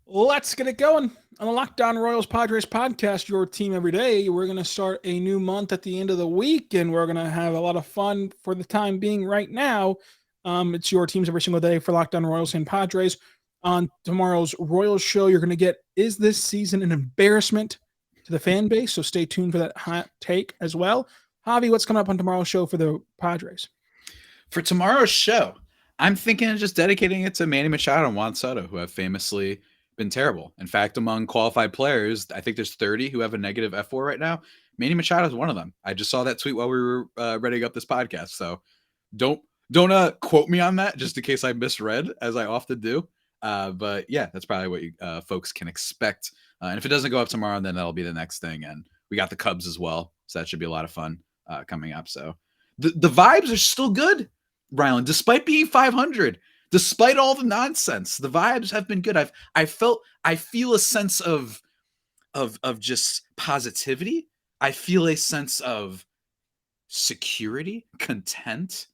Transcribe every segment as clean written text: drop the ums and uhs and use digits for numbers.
Let's get it going on the Lockdown Royals Padres podcast, your team every day. We're going to start a new month at the end of the week, and we're going to have a lot of fun for the time being right now. It's your teams every single day for Lockdown Royals and Padres. On tomorrow's Royals show, you're going to get, is this season an embarrassment to the fan base? So stay tuned for that hot take as well. Javi, what's coming up on tomorrow's show for the Padres? For tomorrow's show, I'm thinking of just dedicating it to Manny Machado and Juan Soto, who have famously been terrible. In fact, among qualified players, I think there's 30 who have a negative F4 right now. Manny Machado is one of them. I just saw that tweet while we were writing up this podcast. So don't quote me on that, just in case I misread, as I often do. But yeah, that's probably what you folks can expect. And if it doesn't go up tomorrow, then that'll be the next thing. And we got the Cubs as well, so that should be a lot of fun coming up. So the vibes are still good, Rylan, despite being 500. Despite all the nonsense, the vibes have been good. I feel a sense of just positivity. I feel a sense of security, content.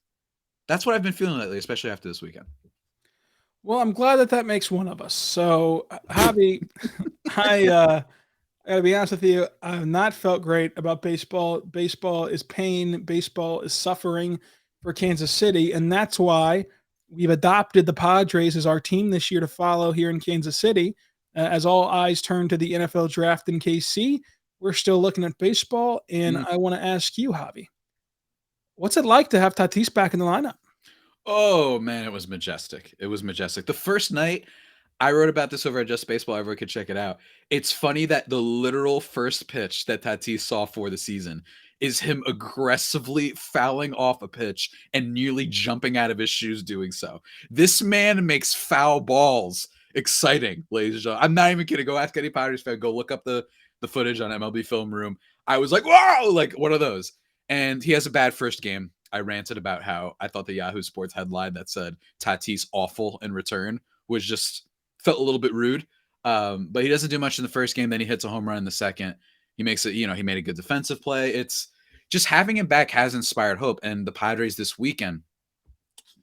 That's what I've been feeling lately, especially after this weekend. Well, I'm glad that makes one of us. So, Javi, I gotta be honest with you, I have not felt great about baseball. Baseball is pain. Baseball is suffering for Kansas City, and that's why we've adopted the Padres as our team this year to follow here in Kansas City. As all eyes turn to the NFL draft in KC, we're still looking at baseball, and I want to ask you, Javi, what's it like to have Tatis back in the lineup? Oh man, it was majestic. It was majestic. The first night, I wrote about this over at Just Baseball. Everyone could check it out. It's funny that the literal first pitch that Tatis saw for the season is him aggressively fouling off a pitch and nearly jumping out of his shoes doing so. This man makes foul balls exciting, ladies and gentlemen. I'm not even kidding. Go ask any Padres fan. Go look up the footage on MLB Film Room. I was like, whoa, like one of those. And he has a bad first game. I ranted about how I thought the Yahoo Sports headline that said Tatis awful in return was just felt a little bit rude. But he doesn't do much in the first game. Then he hits a home run in the second. He makes it, he made a good defensive play. It's just having him back has inspired hope. And the Padres this weekend,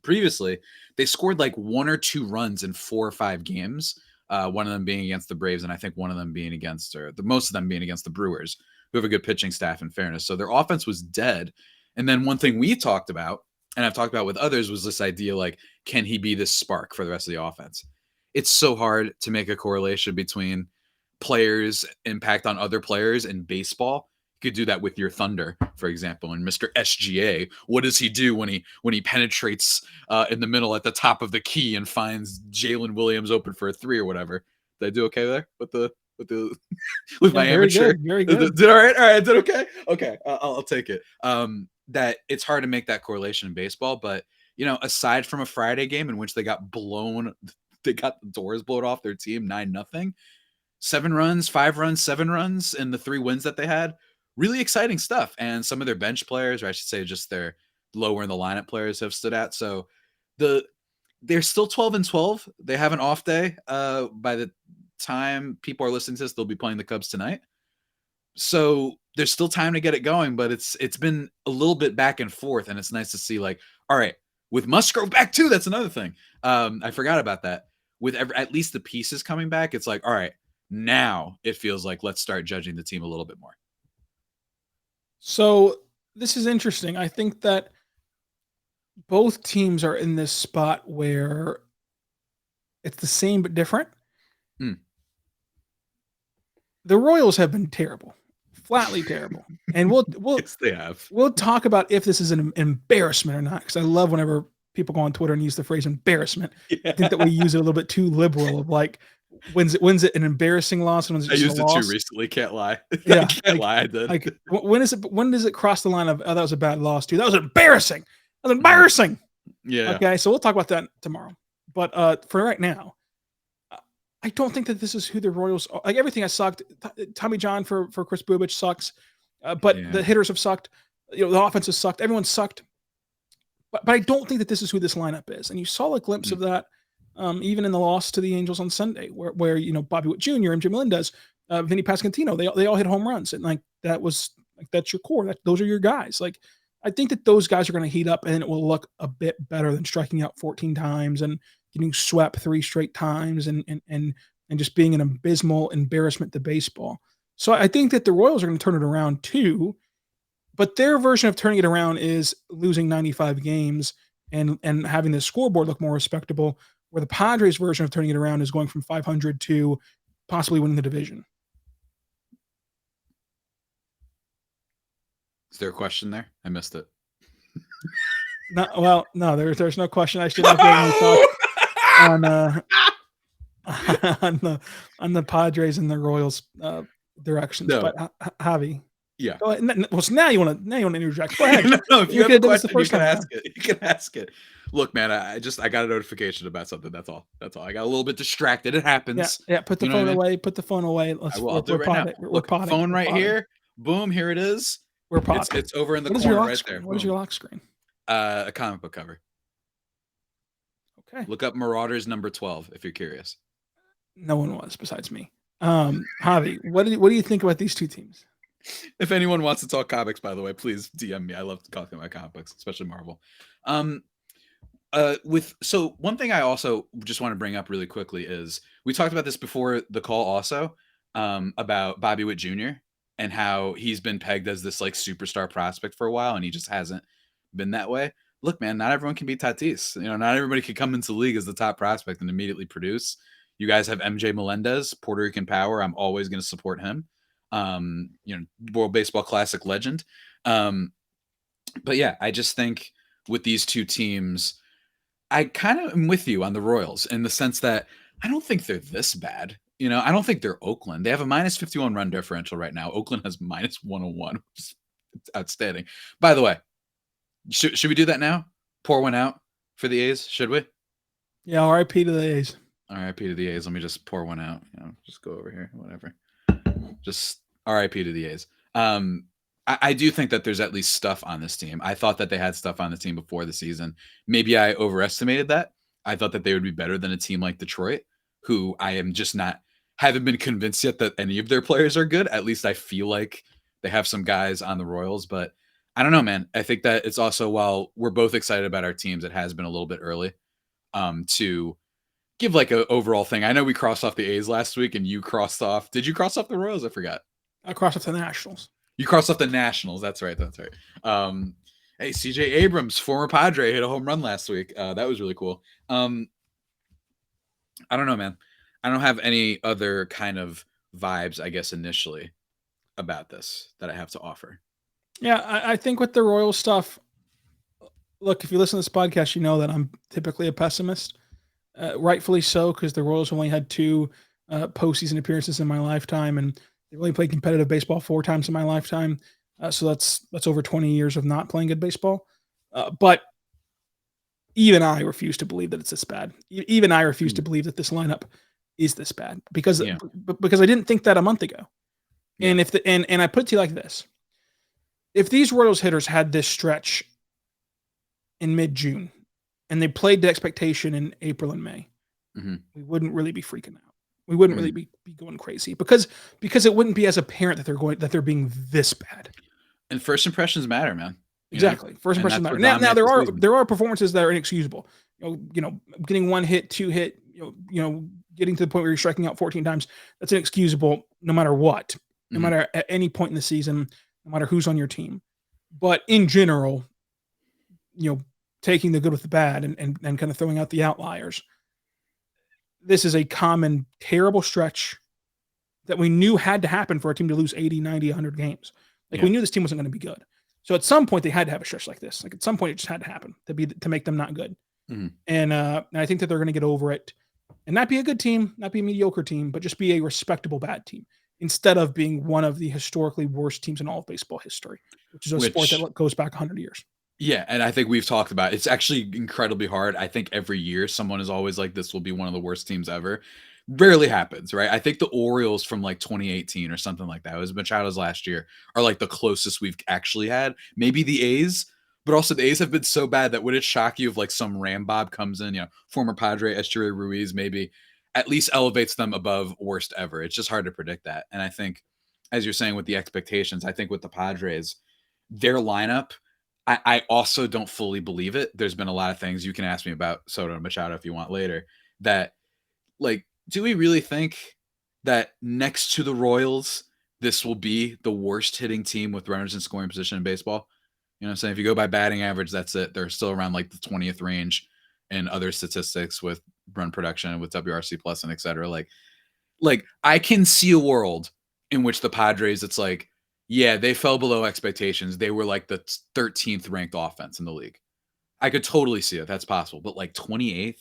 previously, they scored like 1 or 2 runs in 4 or 5 games. One of them being against the Braves, and I think one of them being against, or the most of them being against the Brewers, who have a good pitching staff in fairness. So their offense was dead. And then one thing we talked about, and I've talked about with others, was this idea like, can he be this spark for the rest of the offense? It's so hard to make a correlation between players' impact on other players in baseball. You could do that with your Thunder, for example, and Mr. SGA. What does he do when he penetrates in the middle at the top of the key and finds Jalen Williams open for a 3 or whatever? Did I do okay there with my amateur? Good, very good. Did all right. Did okay? Okay, I'll take it. That it's hard to make that correlation in baseball, but aside from a Friday game in which they got the doors blown off their team 9-0, 7 runs, 5 runs, 7 runs in the 3 wins that they had. Really exciting stuff. And some of their bench players, or I should say just their lower in the lineup players, have stood out. So they're still 12-12. They have an off day. By the time people are listening to this, they'll be playing the Cubs tonight. So there's still time to get it going, but it's been a little bit back and forth, and it's nice to see, like, all right, with Musgrove back too, that's another thing. I forgot about that. With at least the pieces coming back, it's like, all right, now it feels like let's start judging the team a little bit more. So this is interesting. I think that both teams are in this spot where it's the same but different. The Royals have been terrible, flatly terrible, and we'll yes, they have. We'll talk about if this is an embarrassment or not, because I love whenever people go on Twitter and use the phrase embarrassment. Yeah. I think that we use it a little bit too liberal. Of like, when's it an embarrassing loss? And when's it just I used a it loss? too recently. Can't lie. Yeah, I can't lie. I did. Like, when does it cross the line of, oh, that was a bad loss too? That was embarrassing. That was embarrassing. Yeah. Okay, so we'll talk about that tomorrow. But for right now, I don't think that this is who the Royals are. Like, everything has sucked. Tommy John for Chris Bubich sucks. But the hitters have sucked. The offense has sucked. Everyone sucked. But I don't think that this is who this lineup is. And you saw a glimpse of that even in the loss to the Angels on Sunday, where Bobby Witt Jr. and Jim Melendez, Vinny Pasquantino, they all hit home runs. And like that was like, that's your core. Those are your guys. Like, I think that those guys are going to heat up, and it will look a bit better than striking out 14 times and getting swept 3 straight times and and just being an abysmal embarrassment to baseball. So I think that the Royals are going to turn it around too, but their version of turning it around is losing 95 games and having the scoreboard look more respectable, where the Padres version of turning it around is going from 500 to possibly winning the division. Is there a question there? I missed it. No, there's no question. I should not give any thoughts on on the Padres and the Royals directions. No. But Javi, Yeah. go ahead. Well, so now you want to interject. Go ahead. No, if you have a question, you can ask it. You can ask it. Look, man, I got a notification about something. That's all. I got a little bit distracted. It happens. Yeah. Put the phone away. Put the phone away. I'll do it right now. Look, phone right here. Boom, here it is. We're potting. It's over in the corner right there. What is your lock screen? A comic book cover. Okay. Look up Marauders number 12 if you're curious. No one was besides me. Javi, what do you think about these two teams? If anyone wants to talk comics, by the way, please DM me. I love talking about comic books, especially Marvel. So one thing I also just want to bring up really quickly is we talked about this before the call also, about Bobby Witt Jr. and how he's been pegged as this like superstar prospect for a while, and he just hasn't been that way. Look, man, not everyone can be Tatis. Not everybody can come into the league as the top prospect and immediately produce. You guys have MJ Melendez, Puerto Rican power. I'm always going to support him. World Baseball Classic legend. But yeah, I just think with these two teams, I kind of am with you on the Royals in the sense that I don't think they're this bad. I don't think they're Oakland. They have a minus 51 run differential right now. Oakland has minus 101, which is outstanding. By the way, should we do that now? Pour one out for the A's, should we? Yeah, RIP to the A's. RIP to the A's. Let me just pour one out. Just go over here, whatever. Just RIP to the A's. I do think that there's at least stuff on this team. I thought that they had stuff on the team before the season. Maybe I overestimated that. I thought that they would be better than a team like Detroit, who I am just haven't been convinced yet that any of their players are good. At least I feel like they have some guys on the Royals, but I don't know, man. I think that it's also, while we're both excited about our teams, it has been a little bit early to give like an overall thing. I know we crossed off the A's last week and you crossed off. Did you cross off the Royals? I forgot. I crossed off the Nationals. You crossed off the Nationals. That's right. Hey, CJ Abrams, former Padre, hit a home run last week. That was really cool. I don't know, man. I don't have any other kind of vibes, I guess, initially about this that I have to offer. Yeah, I think with the Royal stuff, look, if you listen to this podcast, you know that I'm typically a pessimist. Rightfully so, because the Royals only had 2 postseason appearances in my lifetime, and they've only played competitive baseball 4 times in my lifetime. So that's over 20 years of not playing good baseball. But even I refuse to believe that it's this bad. Even I refuse to believe that this lineup is this bad because I didn't think that a month ago. Yeah. And I put it to you like this: if these Royals hitters had this stretch in mid-June and they played to expectation in April and May, we wouldn't really be freaking out. We wouldn't really be going crazy because it wouldn't be as apparent that they're being this bad. And first impressions matter, man. Exactly. First impressions matter. Now there are performances that are inexcusable. Getting 1 hit, 2 hit, getting to the point where you're striking out 14 times, that's inexcusable no matter what. No matter at any point in the season, no matter who's on your team. But in general, taking the good with the bad and kind of throwing out the outliers. This is a common, terrible stretch that we knew had to happen for a team to lose 80, 90, 100 games. We knew this team wasn't going to be good. So at some point they had to have a stretch like this. At some point it just had to happen to make them not good. And I think that they're going to get over it and not be a good team, not be a mediocre team, but just be a respectable bad team instead of being one of the historically worst teams in all of baseball history, which is a sport that goes back 100 years. Yeah, and I think we've talked about it. It's actually incredibly hard. I think every year someone is always like, this will be one of the worst teams ever. Rarely happens, right? I think the Orioles from like 2018 or something like that, it was Machado's last year, are like the closest we've actually had. Maybe the A's, but also the A's have been so bad that would it shock you if like some Rambob comes in, former Padre Echeverry Ruiz, maybe at least elevates them above worst ever. It's just hard to predict that. And I think, as you're saying with the expectations, I think with the Padres, their lineup, I also don't fully believe it. There's been a lot of things you can ask me about Soto and Machado if you want later, that like Do we really think that next to the Royals, this will be the worst hitting team with runners in scoring position in baseball? You know what I'm saying? If you go by batting average, that's it. They're still around like the 20th range in other statistics with run production, with WRC plus, and et cetera. Like I can see a world in which the Padres, it's like, yeah, they fell below expectations. They were like the 13th ranked offense in the league. I could totally see it. That's possible. But like 28th,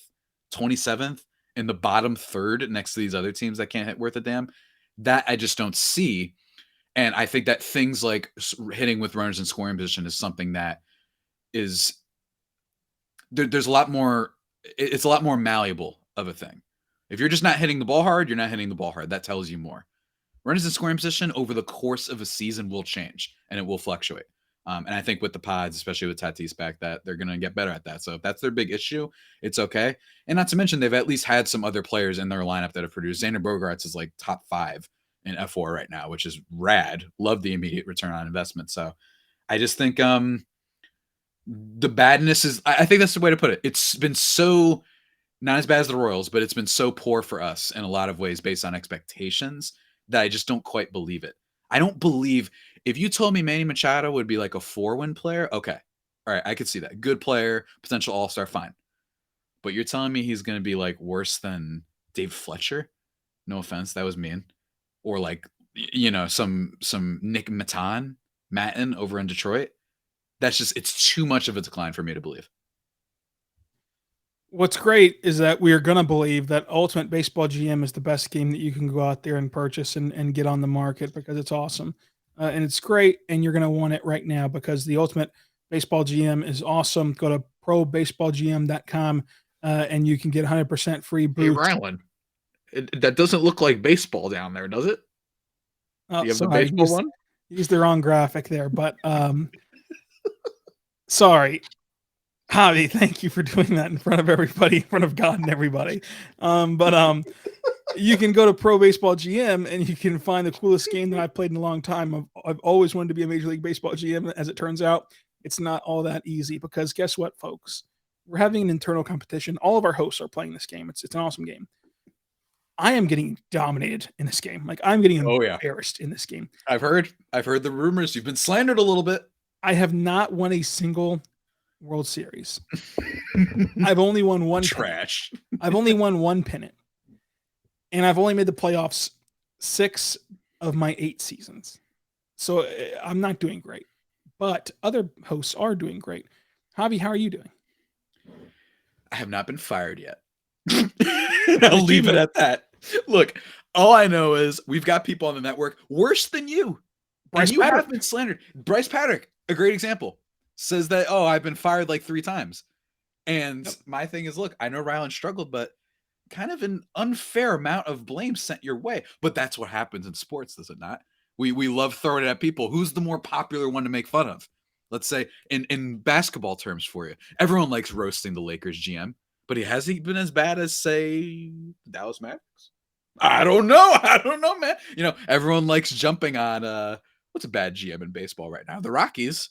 27th, in the bottom third next to these other teams that can't hit worth a damn, that I just don't see. And I think that things like hitting with runners in scoring position is something that is there's a lot more. It's a lot more malleable of a thing. If you're just not hitting the ball hard, you're not hitting the ball hard. That tells you more. Runners in scoring position over the course of a season will change and it will fluctuate. And I think with the Pods, especially with Tatis back, that they're going to get better at that. So if that's their big issue, it's okay. And not to mention, they've at least had some other players in their lineup that have produced. Xander Bogaerts is like top 5 in F4 right now, which is rad. Love the immediate return on investment. So I just think the badness is, I think that's the way to put it. It's been so, not as bad as the Royals, but it's been so poor for us in a lot of ways based on expectations that I just don't quite believe it. I don't believe, if you told me Manny Machado would be like a 4-win player, okay. All right, I could see that. Good player, potential all-star, fine. But you're telling me he's going to be like worse than Dave Fletcher? No offense, that was mean. Or like, you know, some Nick Maton over in Detroit. That's just, it's too much of a decline for me to believe. What's great is that we are going to believe that Ultimate Baseball GM is the best game that you can go out there and purchase and get on the market because it's awesome. And it's great, and you're going to want it right now because the Ultimate Baseball GM is awesome. Go to probaseballgm.com and you can get 100% free boost. Hey, Rylan, that doesn't look like baseball down there, does it? Oh, You have sorry, the baseball one? Used the wrong graphic there, but sorry. Javi, thank you for doing that in front of everybody, in front of God and everybody. You can go to Pro Baseball GM and you can find the coolest game that I've played in a long time. I've always wanted to be a Major League Baseball GM. As it turns out, it's not all that easy because guess what, folks? We're having an internal competition. All of our hosts are playing this game. It's an awesome game. I am getting dominated in this game. Like I'm getting embarrassed in this game. I've heard the rumors. You've been slandered a little bit. I have not won a single World Series. I've only won one trash. I've only won one pennant. And I've only made the playoffs 6 of my 8 seasons. So I'm not doing great. But other hosts are doing great. Javi, how are you doing? I have not been fired yet. I'll leave it at that. Look, all I know is we've got people on the network worse than you. Bryce you have been slandered. Bryce Paddock, a great example, says that, oh, I've been fired like 3 times. And my thing is, look, I know Rylan struggled, but kind of an unfair amount of blame sent your way. But that's what happens in sports, does it not? We love throwing it at people. Who's the more popular one to make fun of? Let's say in basketball terms for you. Everyone likes roasting the Lakers GM, but has he been as bad as, say, Dallas Mavericks? I don't know, man. You know, everyone likes jumping on what's a bad GM in baseball right now? The Rockies.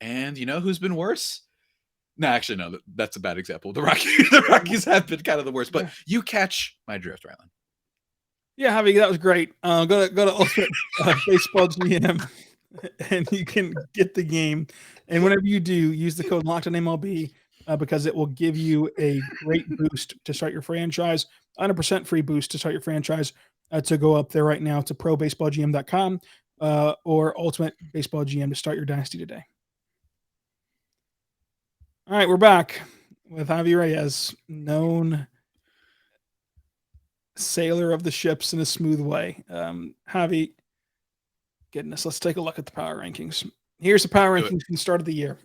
And you know who's been worse? No, actually, no. That's a bad example. The Rockies have been kind of the worst. But you catch my drift, Rylan. Yeah, Javi, that was great. Go to Ultimate Baseball GM, and you can get the game. And whenever you do, use the code LOCKEDONMLB because it will give you a great boost to start your franchise. 100% free boost to start your franchise. To go up there right now to probaseballgm.com or Ultimate Baseball GM to start your dynasty today. All right, we're back with Javi Reyes, known sailor of the ships in a smooth way. Javi, goodness, let's take a look at the power rankings. Here's the power rankings from the start of the year.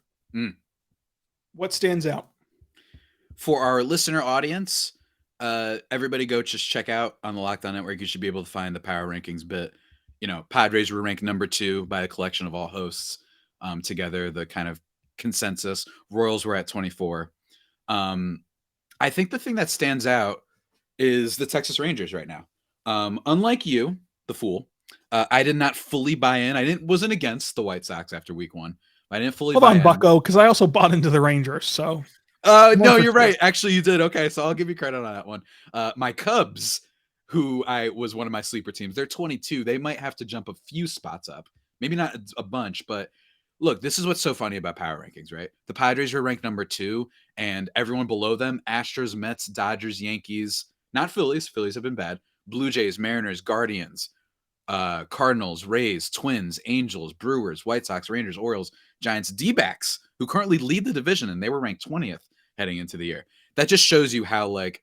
What stands out? For our listener audience, everybody go just check out on the Locked On Network. You should be able to find the power rankings bit. You know, Padres were ranked number 2 by a collection of all hosts together, the kind of consensus. Royals were at 24. I think the thing that stands out is the Texas Rangers right now. Unlike you, the fool, I did not fully buy in. Wasn't against the White Sox after week 1. I didn't fully buy in. Bucko, because I also bought into the Rangers. So No, you're right. Actually, you did. Okay, so I'll give you credit on that one. My Cubs, who I was one of my sleeper teams, they're 22. They might have to jump a few spots up. Maybe not a bunch, but look, this is what's so funny about power rankings, right? The Padres are ranked number 2, and everyone below them, Astros, Mets, Dodgers, Yankees, not Phillies. Phillies have been bad. Blue Jays, Mariners, Guardians, Cardinals, Rays, Twins, Angels, Brewers, White Sox, Rangers, Orioles, Giants, D-backs, who currently lead the division, and they were ranked 20th heading into the year. That just shows you how, like,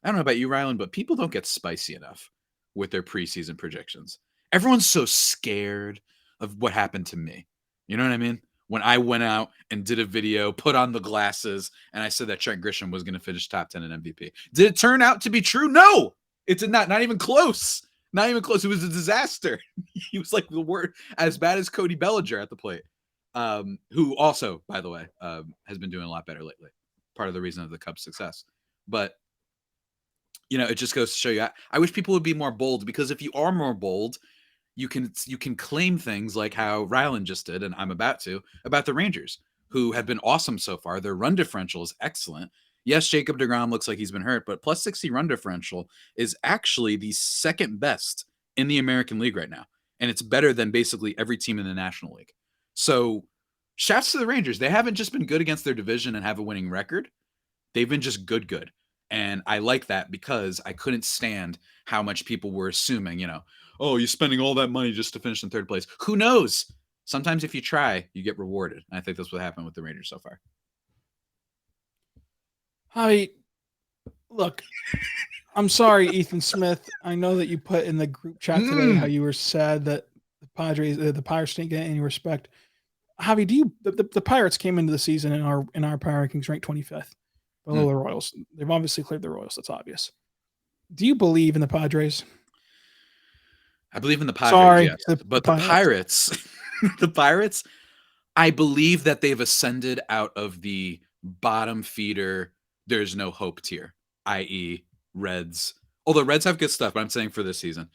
I don't know about you, Rylan, but people don't get spicy enough with their preseason projections. Everyone's so scared of what happened to me. You know what I mean? When I went out and did a video, put on the glasses, and I said that Trent Grisham was going to finish top 10 in MVP. Did it turn out to be true? No, it did not. Not even close. Not even close. It was a disaster. He was like the word as bad as Cody Bellinger at the plate, who also, by the way, has been doing a lot better lately. Part of the reason of the Cubs' success. But, you know, it just goes to show you. I wish people would be more bold, because if you are more bold, you can claim things like how Rylan just did, and I'm about to, about the Rangers, who have been awesome so far. Their run differential is excellent. Yes, Jacob deGrom looks like he's been hurt, but plus 60 run differential is actually the second best in the American League right now. And it's better than basically every team in the National League. So shouts to the Rangers. They haven't just been good against their division and have a winning record. They've been just good. And I like that, because I couldn't stand how much people were assuming, you know, oh, you're spending all that money just to finish in third place. Who knows? Sometimes if you try, you get rewarded. And I think that's what happened with the Rangers so far. Look, I'm sorry, Ethan Smith. I know that you put in the group chat today how you were sad that the Pirates didn't get any respect. Javi, the Pirates came into the season in our power rankings ranked 25th, below the Royals. They've obviously cleared the Royals. That's obvious. Do you believe in the Padres? I believe in the Padres, sorry, yes. But the Pirates, the Pirates, I believe that they've ascended out of the bottom feeder, there's no hope tier, i.e. Reds. Although Reds have good stuff, but I'm saying for this season,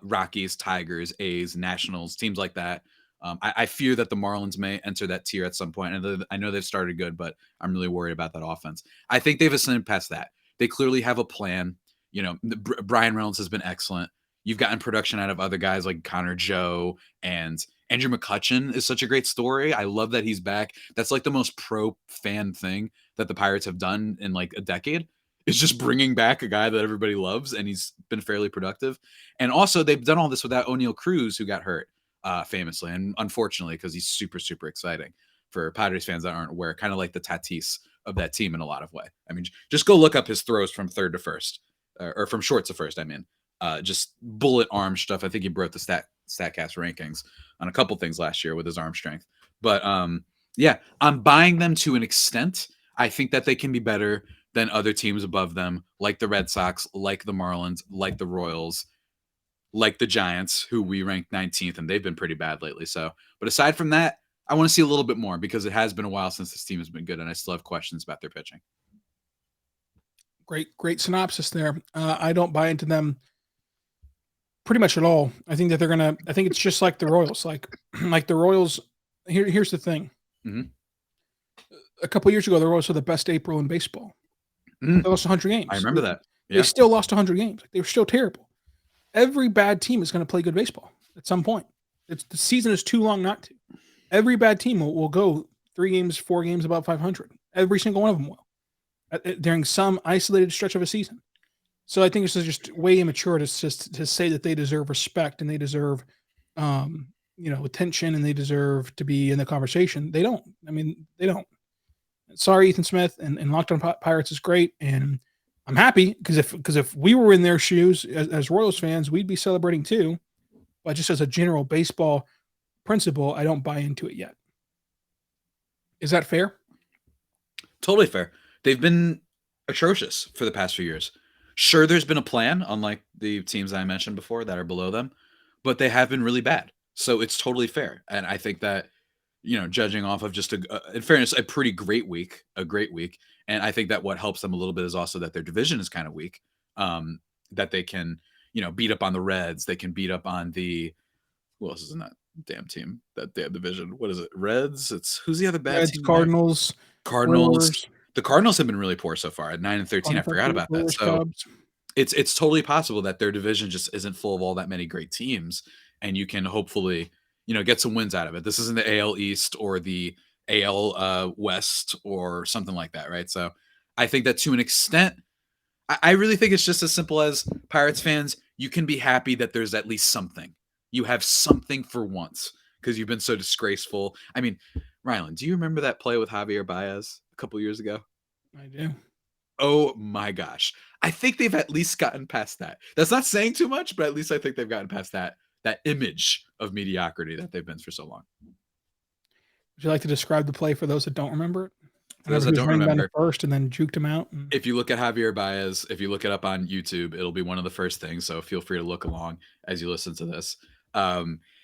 Rockies, Tigers, A's, Nationals, teams like that. I fear that the Marlins may enter that tier at some point. And I know they've started good, but I'm really worried about that offense. I think they've ascended past that. They clearly have a plan. You know, Brian Reynolds has been excellent. You've gotten production out of other guys like Connor Joe, and Andrew McCutchen is such a great story. I love that he's back. That's like the most pro fan thing that the Pirates have done in like a decade. It's just bringing back a guy that everybody loves, and he's been fairly productive. And also, they've done all this without O'Neal Cruz, who got hurt famously, and unfortunately, because he's super, super exciting for Padres fans that aren't aware, kind of like the Tatis of that team in a lot of way. I mean, just go look up his throws from third to first, or from short to first, I mean. Just bullet arm stuff. I think he broke the StatCast rankings on a couple things last year with his arm strength. But yeah, I'm buying them to an extent. I think that they can be better than other teams above them, like the Red Sox, like the Marlins, like the Royals, like the Giants, who we ranked 19th, and they've been pretty bad lately. So, but aside from that, I want to see a little bit more, because it has been a while since this team has been good, and I still have questions about their pitching. Great synopsis there. I don't buy into them pretty much at all. I think that they're gonna. I think it's just like the Royals. Like the Royals. Here's the thing. Mm-hmm. A couple years ago, the Royals were the best April in baseball. They lost 100 games. I remember that. Yeah. They still lost 100 games. They were still terrible. Every bad team is going to play good baseball at some point. The season is too long not to. Every bad team will go 3 games, 4 games above 500. Every single one of them will during some isolated stretch of a season. So I think it's just way immature to say that they deserve respect and they deserve, attention, and they deserve to be in the conversation. They don't. I mean, they don't. Sorry, Ethan Smith, and Locked On Pirates is great, and I'm happy because if we were in their shoes as Royals fans, we'd be celebrating too. But just as a general baseball principle, I don't buy into it yet. Is that fair? Totally fair. They've been atrocious for the past few years. Sure, there's been a plan, unlike the teams I mentioned before that are below them, but they have been really bad. So it's totally fair. And I think that, judging off of just in fairness, a great week. And I think that what helps them a little bit is also that their division is kind of weak. That they can, beat up on the Reds. They can beat up on who else is in that damn team, that damn division? What is it? Reds? Who's the other bad Reds, team? Cardinals. Cardinals. Brewers. The Cardinals have been really poor so far at 9-13. I Cardinals, forgot about that. Brewers, So Cubs. it's totally possible that their division just isn't full of all that many great teams, and you can hopefully, get some wins out of it. This isn't the AL East or the AL West or something like that, right? So I think that to an extent, I really think it's just as simple as Pirates fans, you can be happy that there's at least something. You have something for once because you've been so disgraceful. I mean, Rylan, do you remember that play with Javier Baez a couple years ago? I do. Oh my gosh. I think they've at least gotten past that. That's not saying too much, but at least I think they've gotten past that image of mediocrity that they've been for so long. Would you like to describe the play for those that don't remember it? For those Whenever he that was don't running down to remember, first and then juked him out. And if you look at Javier Baez, if you look it up on YouTube, it'll be one of the first things. So feel free to look along as you listen to this.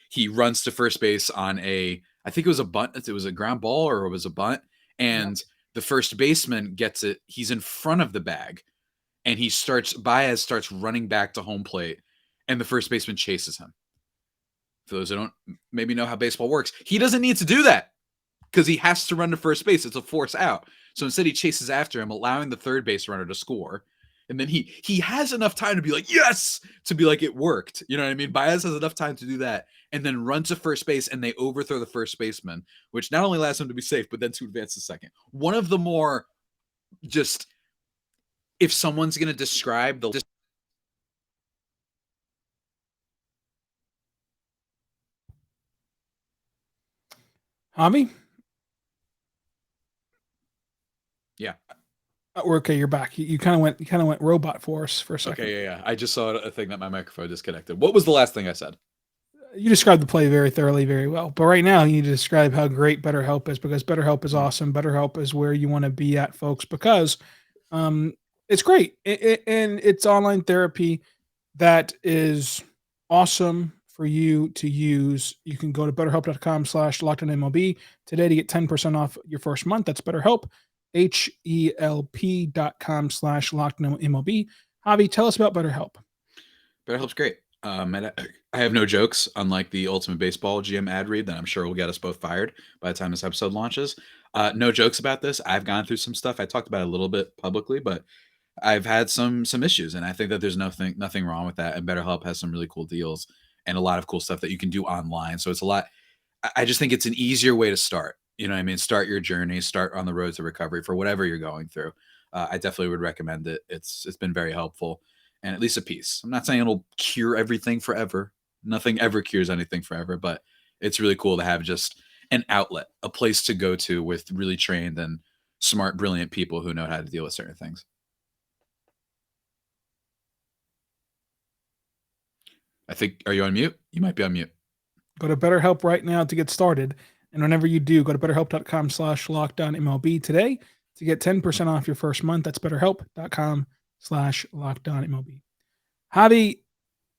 He runs to first base on I think it was a bunt. It was a ground ball or it was a bunt. And the first baseman gets it. He's in front of the bag. And Baez starts running back to home plate. And the first baseman chases him. For those who don't maybe know how baseball works, he doesn't need to do that because he has to run to first base. It's a force out. So instead, he chases after him, allowing the third base runner to score. And then he has enough time to be like, yes, to be like, it worked. You know what I mean? Baez has enough time to do that and then run to first base, and they overthrow the first baseman, which not only allows him to be safe, but then to advance to second. One of the more just, if someone's going to describe the Javi? Yeah. Okay, you're back. You kind of went robot for us for a second. Okay, yeah. I just saw a thing that my microphone disconnected. What was the last thing I said? You described the play very thoroughly, very well. But right now, you need to describe how great BetterHelp is because BetterHelp is awesome. BetterHelp is where you want to be at, folks, because it's great. And it's online therapy that is awesome for you to use. You can go to betterhelp.com/lockedonmlb today to get 10% off your first month. That's BetterHelp, HELP.com/lockedonmlb. Javi, tell us about BetterHelp. BetterHelp's great. And I have no jokes, unlike the Ultimate Baseball GM ad read that I'm sure will get us both fired by the time this episode launches. No jokes about this. I've gone through some stuff. I talked about it a little bit publicly, but I've had some issues, and I think that there's nothing wrong with that. And BetterHelp has some really cool deals and a lot of cool stuff that you can do online. So it's a lot. I just think it's an easier way to start. You know what I mean? Start your journey, start on the road to recovery for whatever you're going through. I definitely would recommend it. It's been very helpful and at least a piece. I'm not saying it'll cure everything forever. Nothing ever cures anything forever, but it's really cool to have just an outlet, a place to go to with really trained and smart, brilliant people who know how to deal with certain things. I think, are you on mute? You might be on mute. Go to BetterHelp right now to get started. And whenever you do, go to betterhelp.com/lockedonmlb today to get 10% off your first month. That's betterhelp.com/lockedonmlb. Javi,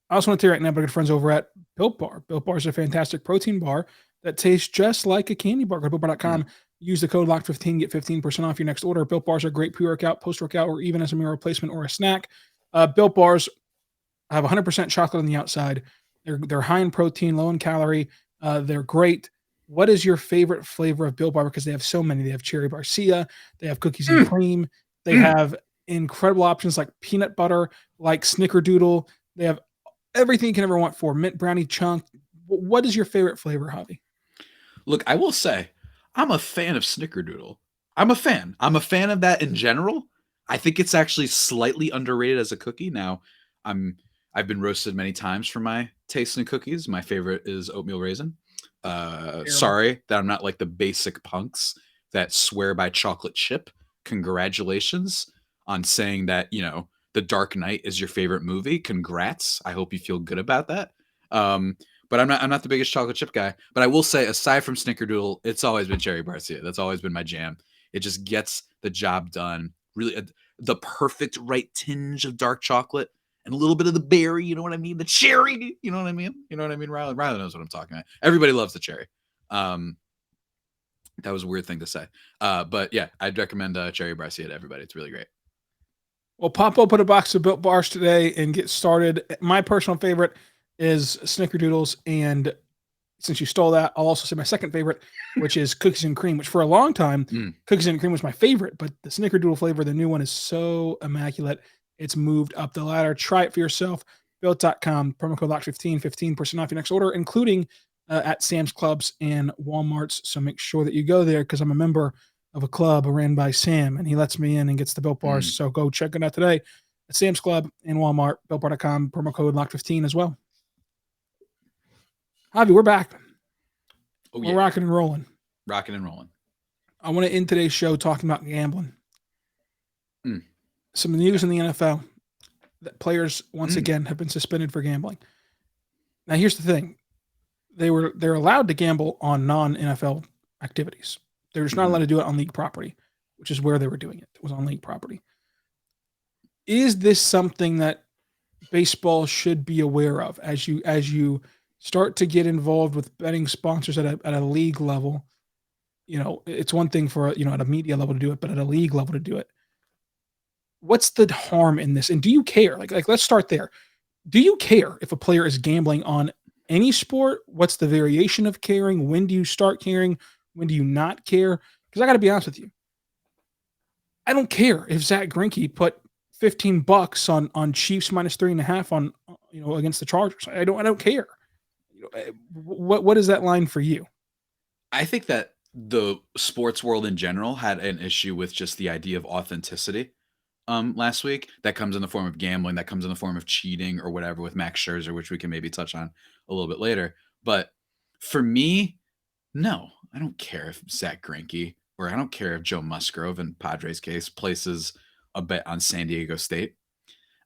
I also want to tell you right now, my good friends over at Built Bar. Built Bar is a fantastic protein bar that tastes just like a candy bar. Go to BuiltBar.com. Use the code LOCKED15, get 15% off your next order. Built Bars are great pre-workout, post-workout, or even as a meal replacement or a snack. Built Bars have 100% chocolate on the outside. They're high in protein, low in calorie. They're great. What is your favorite flavor of Built Bar? Because they have so many. They have cherry barcia. They have cookies and cream. They have incredible options like peanut butter, like snickerdoodle. They have everything you can ever want for mint brownie chunk. What is your favorite flavor, Javi? Look, I will say, I'm a fan of snickerdoodle. I'm a fan. I'm a fan of that in general. I think it's actually slightly underrated as a cookie. Now, I've been roasted many times for my taste in cookies. My favorite is oatmeal raisin. Sorry that I'm not like the basic punks that swear by chocolate chip. Congratulations on saying that, The Dark Knight is your favorite movie. Congrats. I hope you feel good about that. But I'm not the biggest chocolate chip guy. But I will say, aside from Snickerdoodle, it's always been Cherry Barcia. That's always been my jam. It just gets the job done. Really, the perfect right tinge of dark chocolate and a little bit of the berry. You know what I mean? The cherry. You know what I mean? You know what I mean? Rylan knows what I'm talking about. Everybody loves the cherry. That was a weird thing to say. But yeah, I'd recommend Cherry Barcia to everybody. It's really great. Well, pop open a box of Built Bars today and get started. My personal favorite is Snickerdoodles, and since you stole that, I'll also say my second favorite, which is cookies and cream, which for a long time, cookies and cream was my favorite, but the snickerdoodle flavor, the new one, is so immaculate. It's moved up the ladder. Try it for yourself. Built.com, promo code LOCK15, 15% off your next order, including at Sam's Clubs and Walmarts. So make sure that you go there because I'm a member of a club ran by Sam, and he lets me in and gets the Built Bars. So go check it out today at Sam's Club and Walmart, BuiltBar.com, promo code LOCK15 as well. Javi, we're back. Oh, we're rocking and rolling. Rocking and rolling. I want to end today's show talking about gambling. Some news in the NFL that players once again have been suspended for gambling. Now, here's the thing: they're allowed to gamble on non-NFL activities. They're just not allowed to do it on league property, which is where they were doing it. It was on league property. Is this something that baseball should be aware of as you start to get involved with betting sponsors at a league level? You know, it's one thing for, you know, at a media level to do it, but at a league level to do it. What's the harm in this? And do you care? Like let's start there. Do you care if a player is gambling on any sport? What's the variation of caring? When do you start caring? When do you not care? Because I got to be honest with you. I don't care if Zach Greinke put $15 on Chiefs minus 3.5 on, you know, against the Chargers. I don't care. You know, what is that line for you? I think that the sports world in general had an issue with just the idea of authenticity last week. That comes in the form of gambling, that comes in the form of cheating or whatever with Max Scherzer, which we can maybe touch on a little bit later. But for me, no, I don't care if Zach Greinke, or I don't care if Joe Musgrove, in Padres case, places a bet on San Diego State.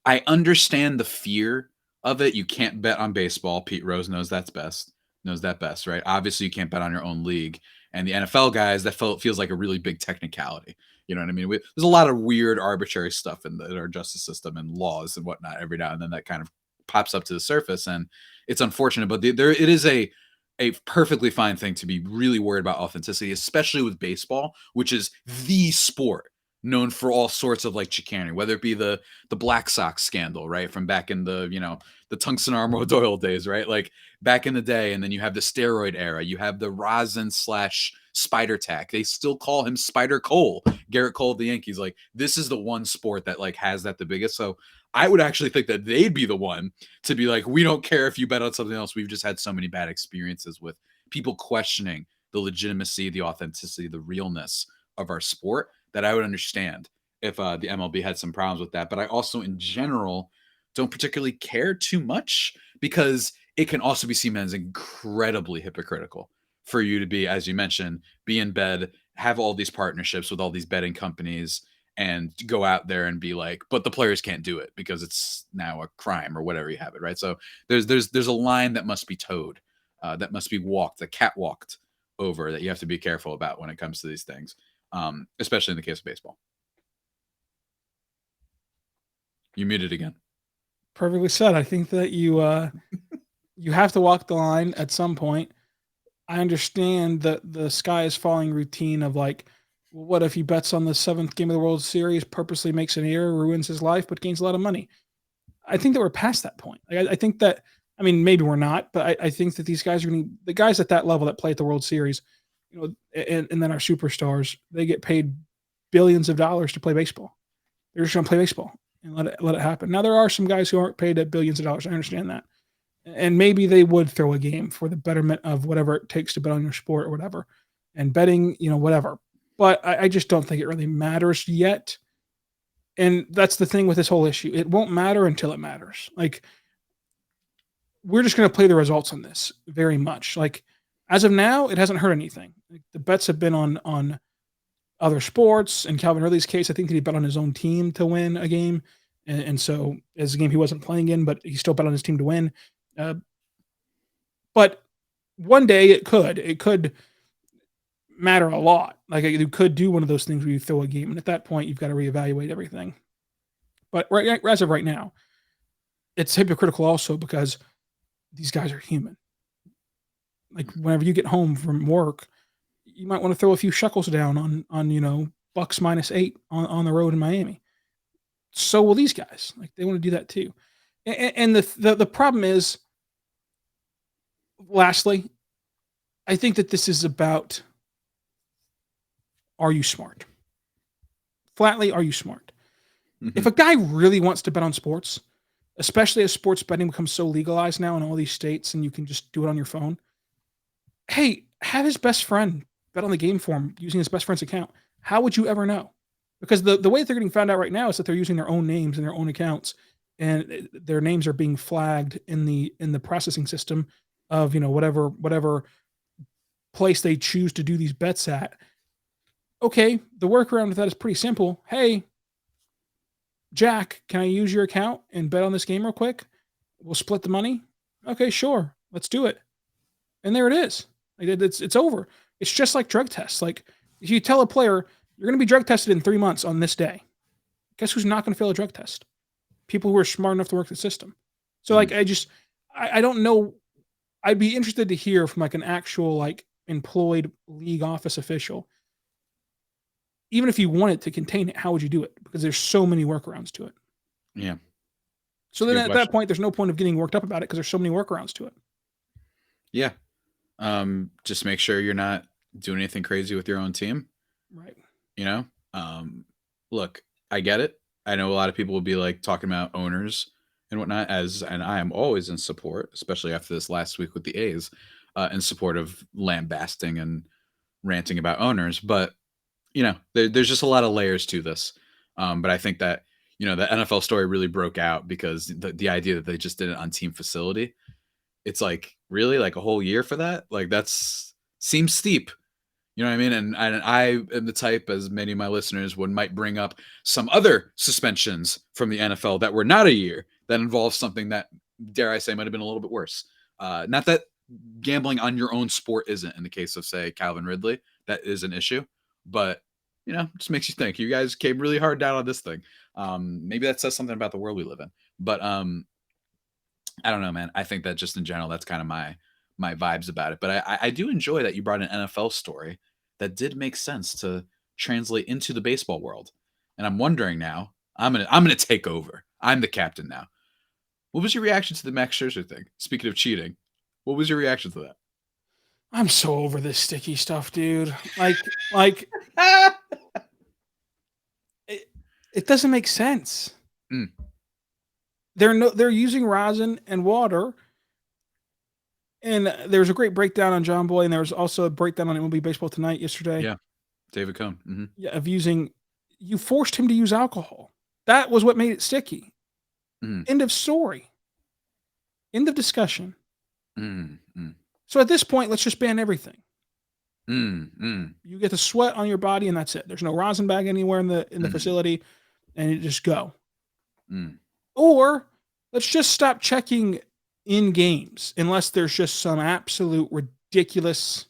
I understand the fear of it. You can't bet on baseball. Pete Rose knows that best, right? Obviously, you can't bet on your own league. And the NFL guys, that feels like a really big technicality. You know what I mean? There's a lot of weird, arbitrary stuff in our justice system and laws and whatnot every now and then that kind of pops up to the surface. And it's unfortunate, but it is a perfectly fine thing to be really worried about authenticity, especially with baseball, which is the sport known for all sorts of like chicanery, whether it be the Black Sox scandal, right, from back in the, you know, the Tungsten Arm O'Doyle days, right, like back in the day, and then you have the steroid era, you have the rosin/spider tack. They still call him Spider Cole, Garrett Cole of the Yankees. Like, this is the one sport that like has that the biggest. So I would actually think that they'd be the one to be like, we don't care if you bet on something else. We've just had so many bad experiences with people questioning the legitimacy, the authenticity, the realness of our sport, that I would understand if the MLB had some problems with that. But I also, in general, don't particularly care too much, because it can also be seen as incredibly hypocritical for you to be, as you mentioned, be in bed, have all these partnerships with all these betting companies, and go out there and be like, but the players can't do it because it's now a crime or whatever you have it, right? So there's a line that must be towed, that must be walked, the catwalked over, that you have to be careful about when it comes to these things. Especially in the case of baseball. You muted again. Perfectly said. I think that you have to walk the line at some point. I understand that the sky is falling routine of like, well, what if he bets on the 7th game of the World Series, purposely makes an error, ruins his life, but gains a lot of money? I think that we're past that point. I think that, I mean, maybe we're not, but I think that these guys are going to, the guys at that level that play at the World Series, you know, and then our superstars, they get paid billions of dollars to play baseball. They're just going to play baseball and let it happen. Now, there are some guys who aren't paid at billions of dollars. I understand that. And maybe they would throw a game for the betterment of whatever it takes to bet on your sport or whatever. And betting, you know, whatever. But I just don't think it really matters yet. And that's the thing with this whole issue. It won't matter until it matters. Like, we're just going to play the results on this very much. Like, as of now, it hasn't hurt anything. Like, the bets have been on other sports. In Calvin Ridley's case, I think that he bet on his own team to win a game. And so as a game he wasn't playing in, but he still bet on his team to win. But one day it could matter a lot. Like, you could do one of those things where you throw a game, and at that point you've got to reevaluate everything. But as of right now, it's hypocritical also because these guys are human. Like, whenever you get home from work, you might want to throw a few shekels down on you know, Bucks -8 on the road in Miami. So will these guys. Like, they want to do that too. And the problem is, lastly, I think that this is about, are you smart? Flatly, are you smart? If a guy really wants to bet on sports, especially as sports betting becomes so legalized now in all these states and you can just do it on your phone, hey, have his best friend bet on the game for him using his best friend's account. How would you ever know? Because the way they're getting found out right now is that they're using their own names and their own accounts, and their names are being flagged in the processing system of whatever place they choose to do these bets at. Okay, the workaround with that is pretty simple. Hey, Jack, can I use your account and bet on this game real quick? We'll split the money. Okay, sure. Let's do it. And there it is. Like, it's over. It's just like drug tests. Like if you tell a player you're going to be drug tested in 3 months on this day, guess who's not going to fail a drug test? People who are smart enough to work the system. So like I don't know. I'd be interested to hear from like an actual like employed league office official. Even if you wanted to contain it, how would you do it? Because there's so many workarounds to it. Yeah. So then at that point, there's no point of getting worked up about it because there's so many workarounds to it. Yeah. Just make sure you're not doing anything crazy with your own team. Right. You know, look, I get it. I know a lot of people will be like talking about owners and whatnot, and I am always in support, especially after this last week with the A's, in support of lambasting and ranting about owners. But there's just a lot of layers to this. But I think that the NFL story really broke out because the idea that they just did it on team facility, it's like really like a whole year for that. Like that's seems steep. You know what I mean? And I am the type, as many of my listeners might bring up some other suspensions from the NFL that were not a year that involved something that, dare I say, might have been a little bit worse. Not that gambling on your own sport isn't, in the case of, say, Calvin Ridley, that is an issue, but just makes you think. You guys came really hard down on this thing. Maybe that says something about the world we live in. But I don't know, man. I think that just in general, that's kind of my vibes about it. But I do enjoy that you brought an NFL story that did make sense to translate into the baseball world. And I'm wondering now, I'm gonna take over. I'm the captain now. What was your reaction to the Max Scherzer thing? Speaking of cheating, what was your reaction to that? I'm so over this sticky stuff, dude. Like it doesn't make sense. Mm. They're using rosin and water. And there's a great breakdown on John Boy, and there was also a breakdown on MLB Baseball Tonight yesterday. Yeah, David Cohn. Mm-hmm. Yeah, of you forced him to use alcohol. That was what made it sticky. Mm. End of story. End of discussion. Mm. Mm. So at this point, let's just ban everything. Mm. Mm. You get the sweat on your body, and that's it. There's no rosin bag anywhere in the facility, and you just go. Mm. Or let's just stop checking in games unless there's just some absolute ridiculous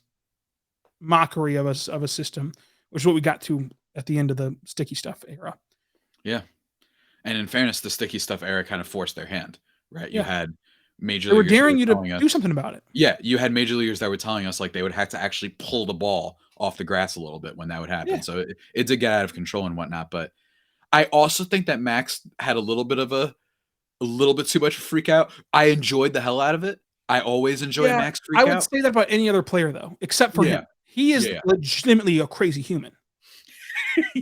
mockery of a system, which is what we got to at the end of the sticky stuff era. Yeah. And in fairness, the sticky stuff era kind of forced their hand, right? You Yeah. had major They were leaguers daring you to do something about it. Yeah, you had major leaguers that were telling us like they would have to actually pull the ball off the grass a little bit when that would happen. Yeah. So it did get out of control and whatnot. But I also think that Max had a little bit too much freak out. I enjoyed the hell out of it. I always enjoy Max freak I out. would say that about any other player though, except for him. He is legitimately a crazy human.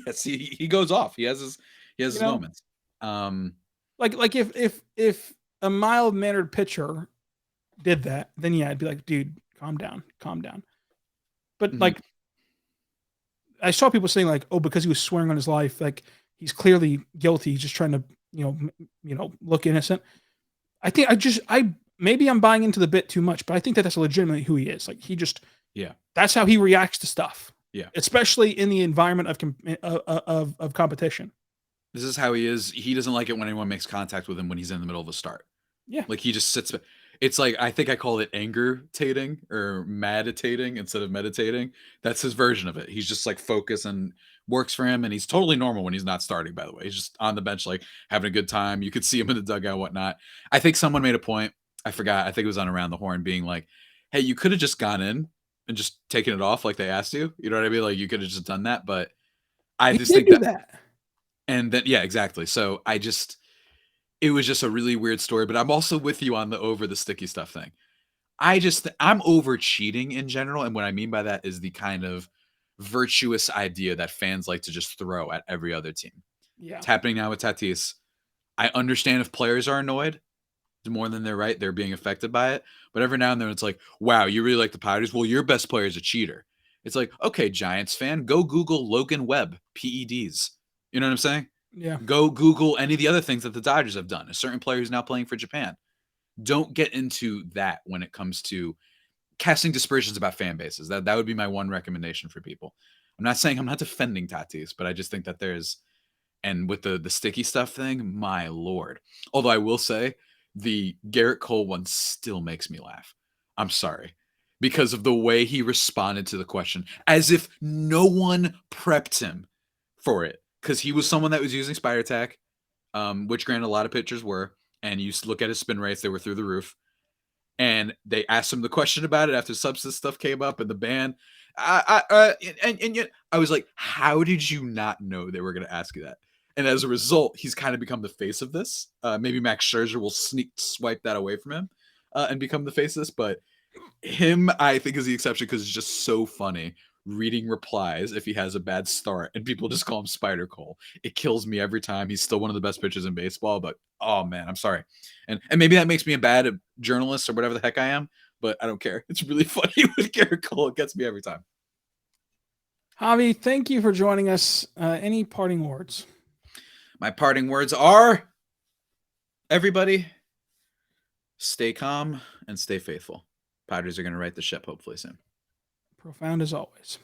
Yes, he goes off. He has his moments. Like if a mild mannered pitcher did that, then yeah, I'd be like, dude, calm down. But like, I saw people saying like, oh, because he was swearing on his life, like he's clearly guilty. He's just trying to, look innocent. I think maybe I'm buying into the bit too much, but I think that that's legitimately who he is. Like that's how he reacts to stuff. Yeah, especially in the environment of competition. This is how he is. He doesn't like it when anyone makes contact with him when he's in the middle of a start. Yeah, like he just sits. It's like I think I call it anger-tating or meditating instead of meditating. That's his version of it. He's just like focused and works for him, and he's totally normal when he's not starting. By the way, he's just on the bench, like having a good time. You could see him in the dugout, whatnot. I think someone made a point. I forgot. I think it was on Around the Horn, being like, "Hey, you could have just gone in and just taken it off like they asked you. You know what I mean? Like you could have just done that." But I just think that. And then, yeah, exactly. So it was just a really weird story, but I'm also with you on the over the sticky stuff thing. I'm over cheating in general, and what I mean by that is the kind of virtuous idea that fans like to just throw at every other team. Yeah. It's happening now with Tatis. I understand if players are annoyed more than they're right, they're being affected by it. But every now and then it's like, wow, you really like the Padres? Well, your best player is a cheater. It's like, okay, Giants fan, go Google Logan Webb, PEDs. You know what I'm saying? Yeah. Go Google any of the other things that the Dodgers have done. A certain player who's now playing for Japan. Don't get into that when it comes to casting dispersions about fan bases. That would be my one recommendation for people. I'm not saying I'm not defending Tatis, but I just think that there's, and with the sticky stuff thing, my lord. Although I will say the Garrett Cole one still makes me laugh. I'm sorry. Because of the way he responded to the question, as if no one prepped him for it. Because he was someone that was using Spider Tack, which granted a lot of pitchers were. And you look at his spin rates, they were through the roof. And they asked him the question about it after substance stuff came up and the ban. And yet I was like, how did you not know they were going to ask you that? And as a result, he's kind of become the face of this. Maybe Max Scherzer will swipe that away from him and become the face of this. But him, I think, is the exception because it's just so funny reading replies if he has a bad start and people just call him Spider Cole. It kills me every time. He's still one of the best pitchers in baseball, but oh man, I'm sorry. And maybe that makes me a bad journalist or whatever the heck I am, but I don't care. It's really funny with Garrett Cole. It gets me every time. Javi, thank you for joining us. Any parting words? My parting words are, everybody, stay calm and stay faithful. Padres are going to right the ship hopefully soon. Profound as always.